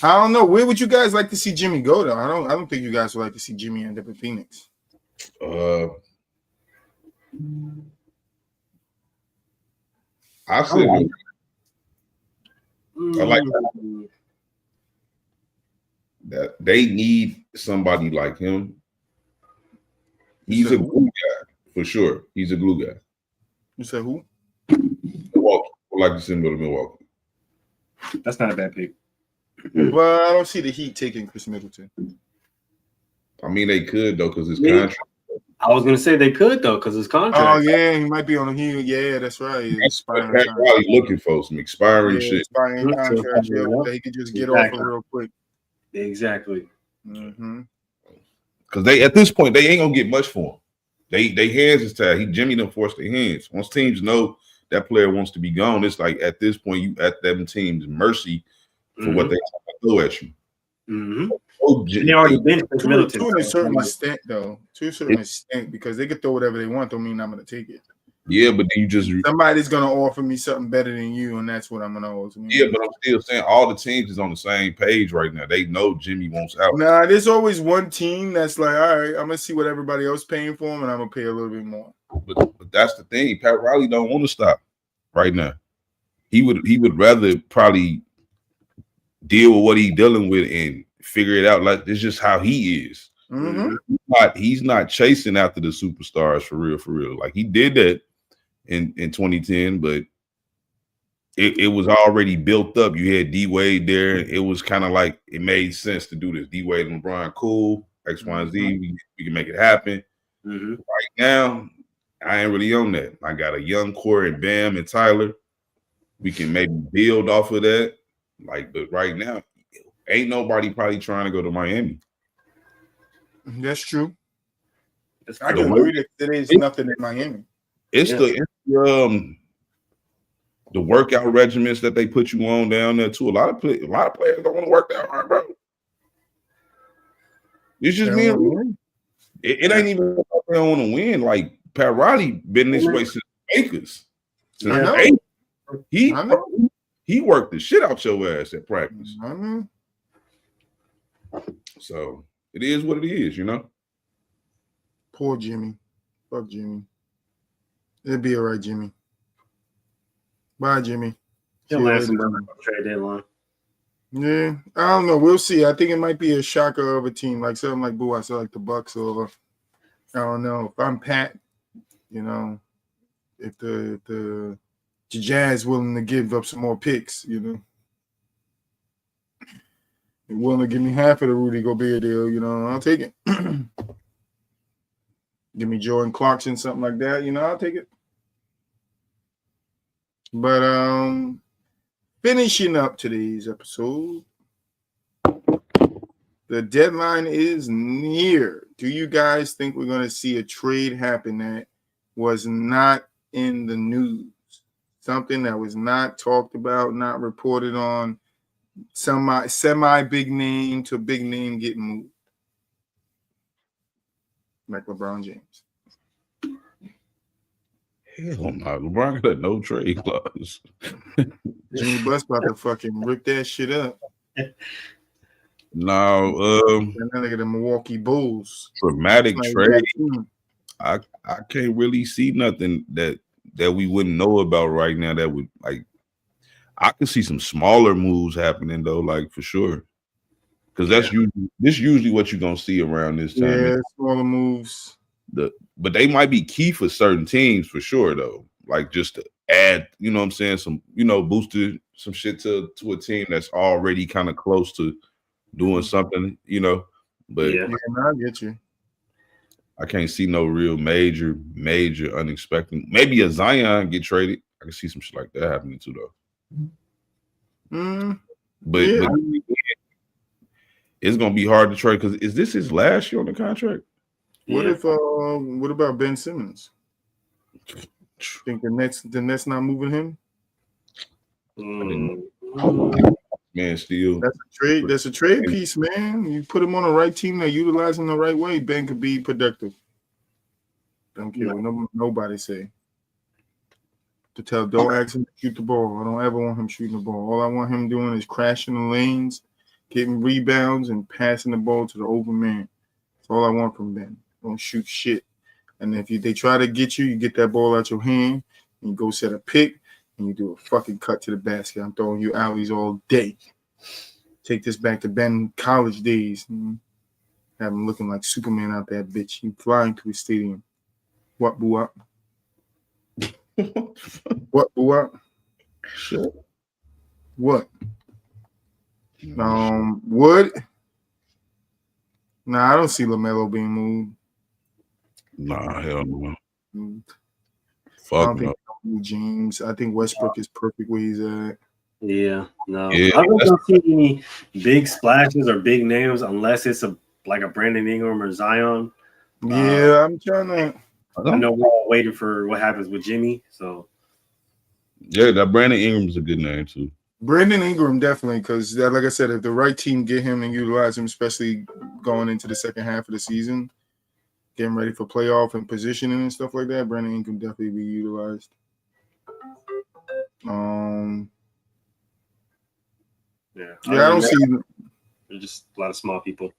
don't know. Where would you guys like to see Jimmy go though? I don't think you guys would like to see Jimmy end up in Phoenix. I said I like that they need somebody like him. He's a glue guy for sure. He's a glue guy. You said who? Milwaukee. I'd like to see him go to Milwaukee. That's not a bad pick. Well, I don't see the Heat taking Chris Middleton. I mean, they could though because his contract. I was gonna say they could though because his contract. Oh yeah, he might be on the Heat. Yeah, that's right. That's what Pat Riley looking for, some expiring shit. Expiring contract, that he could just get off of real quick. Exactly. Mm-hmm. Because they at this point they ain't gonna get much for him. They hands is tied. Jimmy done forced their hands. Once teams know that player wants to be gone, it's like at this point you at them teams' mercy for what they throw at you. Mm-hmm. They already been to a certain extent, though. To a certain extent, because they could throw whatever they want. Don't mean I'm gonna take it. Yeah, but then you just somebody's gonna offer me something better than you, and that's what I'm gonna always mean. Yeah, but I'm still saying all the teams is on the same page right now. They know Jimmy wants out. Nah, there's always one team that's like, all right, I'm gonna see what everybody else paying for him, and I'm gonna pay a little bit more. But that's the thing. Pat Riley don't want to stop right now. He would rather probably deal with what he's dealing with and figure it out. Like it's just how he is. Mm-hmm. He's not chasing after the superstars for real. Like he did that in 2010, but it was already built up. You had D Wade there. It was kind of like it made sense to do this. D Wade and LeBron, cool. X, Y, and Z. We can make it happen. Mm-hmm. Right now, I ain't really on that. I got a young core and Bam and Tyler. We can maybe build off of that. But right now, ain't nobody probably trying to go to Miami. That's true. I can agree that there is nothing in Miami. It's the workout regimens that they put you on down there too. A lot of players don't want to work that hard, bro. It's just They me don't and wanna Rudy. It ain't even about they don't want to win. Like Pat Riley been this way since Lakers. Since I know. the 80s. I know. He worked the shit out your ass at practice. I know. So it is what it is, you know. Poor Jimmy. Fuck Jimmy. It'll be all right, Jimmy. Bye, Jimmy. See He'll you land later, somewhere Jimmy. on the trade deadline. Yeah, I don't know. We'll see. I think it might be a shocker of a team, like something like Boo. I said, like the Bucks, or I don't know. If I'm Pat, you know, if the Jazz willing to give up some more picks, you know, they're willing to give me half of the Rudy Gobert deal, you know, I'll take it. Give me Jordan Clarkson, something like that, you know, I'll take it. But finishing up today's episode, the deadline is near. Do you guys think we're going to see a trade happen that was not in the news? Something that was not talked about, not reported on, semi big name to big name getting moved? Like LeBron James. Hell no, LeBron got a no trade clause. Jimmy Butts about to fucking rip that shit up. No, And then look at the Milwaukee Bulls. dramatic Like, trade. that I can't really see nothing that we wouldn't know about right now that would, like, I could see some smaller moves happening though, like for sure. Because that's usually what you're gonna see around this time. Yeah, smaller moves. But they might be key for certain teams for sure though. Like just to add, you know what I'm saying, some, you know, booster some shit to a team that's already kind of close to doing something, you know. But Yeah. I get you. I can't see no real major unexpected. Maybe a Zion get traded. I can see some shit like that happening too though. But it's gonna be hard to trade because is this his last year on the contract? What about Ben Simmons? Think the Nets not moving him? Man, still That's a trade piece, man. You put him on the right team that utilize him the right way, Ben could be productive. Don't care what nobody say. Don't ask him to shoot the ball. I don't ever want him shooting the ball. All I want him doing is crashing the lanes, getting rebounds, and passing the ball to the open man. That's all I want from Ben. Don't shoot shit. And if they try to get you, you get that ball out your hand, and you go set a pick, and you do a fucking cut to the basket. I'm throwing you alleys all day. Take this back to Ben college days. Have him looking like Superman out that bitch. He flying to his stadium. What, boo up? What, boo up? Sure. What? Wood? Nah, I don't see LaMelo being moved. Nah, hell no. I Fuck don't no. think James. I think Westbrook is perfect where he's at. Yeah, no. Yeah, I don't see any big splashes or big names unless it's like a Brandon Ingram or Zion. Yeah, I'm trying to. I know we're all waiting for what happens with Jimmy. So yeah, that Brandon Ingram's a good name too. Brandon Ingram definitely, because like I said, if the right team get him and utilize him, especially going into the second half of the season, getting ready for playoff and positioning and stuff like that, Brandon Ingram definitely be utilized. I don't see there's just a lot of small people,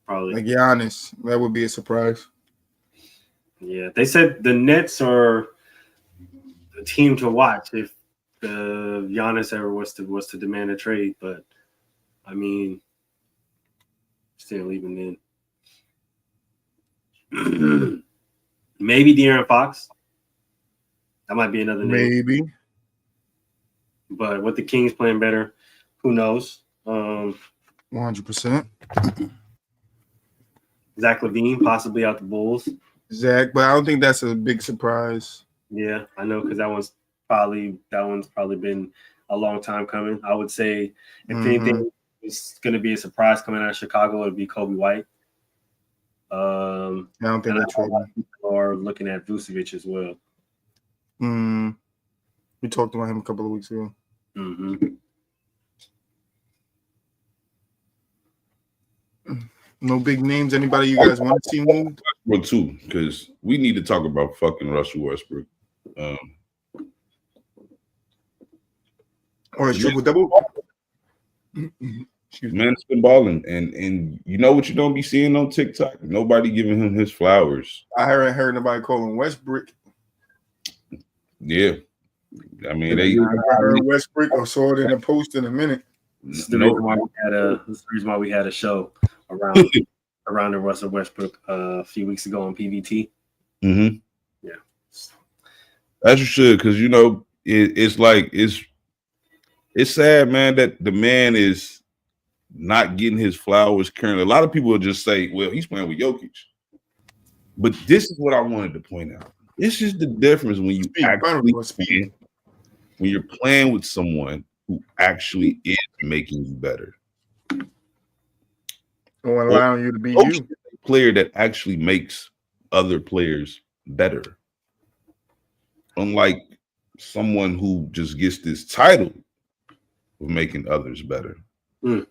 probably. like Giannis. That would be a surprise. Yeah, they said the Nets are a team to watch if the Giannis ever was to demand a trade, but I mean, still even then, maybe De'Aaron Fox. That might be another name. Maybe, but with the Kings playing better, who knows? 100%. Zach LaVine possibly out the Bulls. Zach, but I don't think that's a big surprise. Yeah, I know because that one's probably been a long time coming. I would say if anything is going to be a surprise coming out of Chicago, it'd be Kobe White. I don't think that's true. People are looking at Vucevic as well. We talked about him a couple of weeks ago. No big names. Anybody you guys want to see move? Well, too, because we need to talk about fucking Russell Westbrook. Or a triple double? Man's been balling, and you know what you don't be seeing on TikTok? Nobody giving him his flowers. I haven't heard nobody calling Westbrook. Yeah, I mean I heard Westbrook or saw it in a post in a minute. This is the reason why we had a show around the Russell Westbrook a few weeks ago on PVT. Mm-hmm. Yeah, as you should, because you know it's sad, man, that the man is not getting his flowers currently. A lot of people will just say, "Well, he's playing with Jokic," but this is what I wanted to point out. This is the difference when you when you're playing with someone who actually is making you better. Or allowing you to be you. A player that actually makes other players better. Unlike someone who just gets this title of making others better. Mm.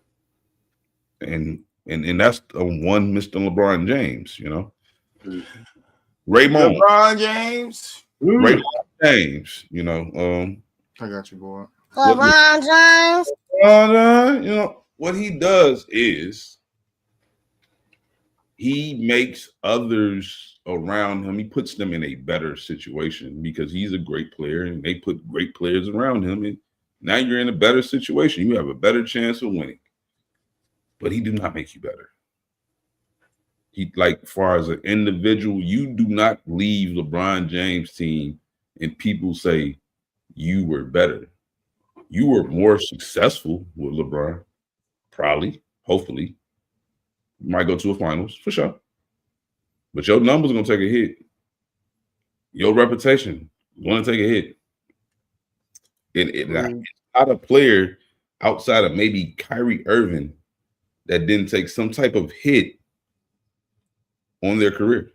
And that's one Mr. LeBron James, you know. Raymond. LeBron James. Raymond James, you know. I got you, boy. LeBron James. You know, what he does is he makes others around him, he puts them in a better situation because he's a great player and they put great players around him. And now you're in a better situation. You have a better chance of winning. But he do not make you better. He, like, far as an individual, you do not leave LeBron James' team and people say you were better. You were more successful with LeBron, probably, hopefully. You might go to a finals, for sure. But your numbers are going to take a hit. Your reputation is going to take a hit. It's not a player outside of maybe Kyrie Irving that didn't take some type of hit on their career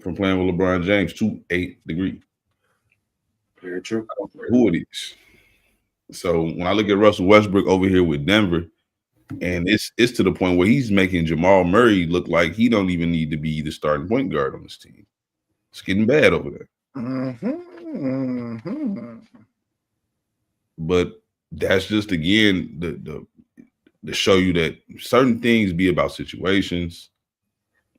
from playing with LeBron James to a degree. Very true. I don't care who it is. So when I look at Russell Westbrook over here with Denver, and it's to the point where he's making Jamal Murray look like he don't even need to be the starting point guard on this team. It's getting bad over there. Mm-hmm. Mm-hmm. But that's just, again, the to show you that certain things be about situations.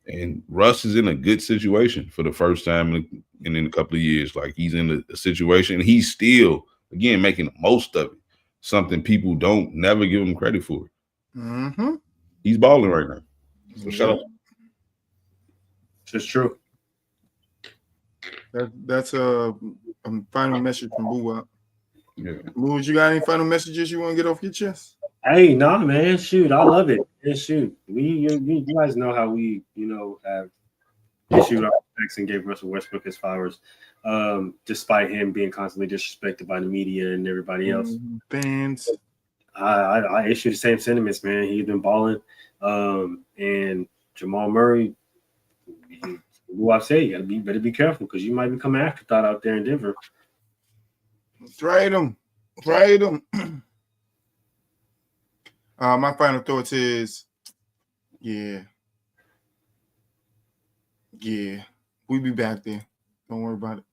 And Russ is in a good situation for the first time in a couple of years. Like, he's in a situation, and he's still, again, making the most of it. Something people don't never give him credit for. Mm-hmm. He's balling right now. So shut up. It's true. That's a final message from Boo Wop. Yeah. Boo, you got any final messages you want to get off your chest? Hey, nah, man. Shoot, I love it. And shoot, you guys know how we, have issued our respects and gave Russell Westbrook his flowers, despite him being constantly disrespected by the media and everybody else. Fans. I issue the same sentiments, man. He's been balling. And Jamal Murray, who I say, you better be careful because you might become an afterthought out there in Denver. Trade him. Trade him. My final thoughts is, yeah, we'll be back there. Don't worry about it.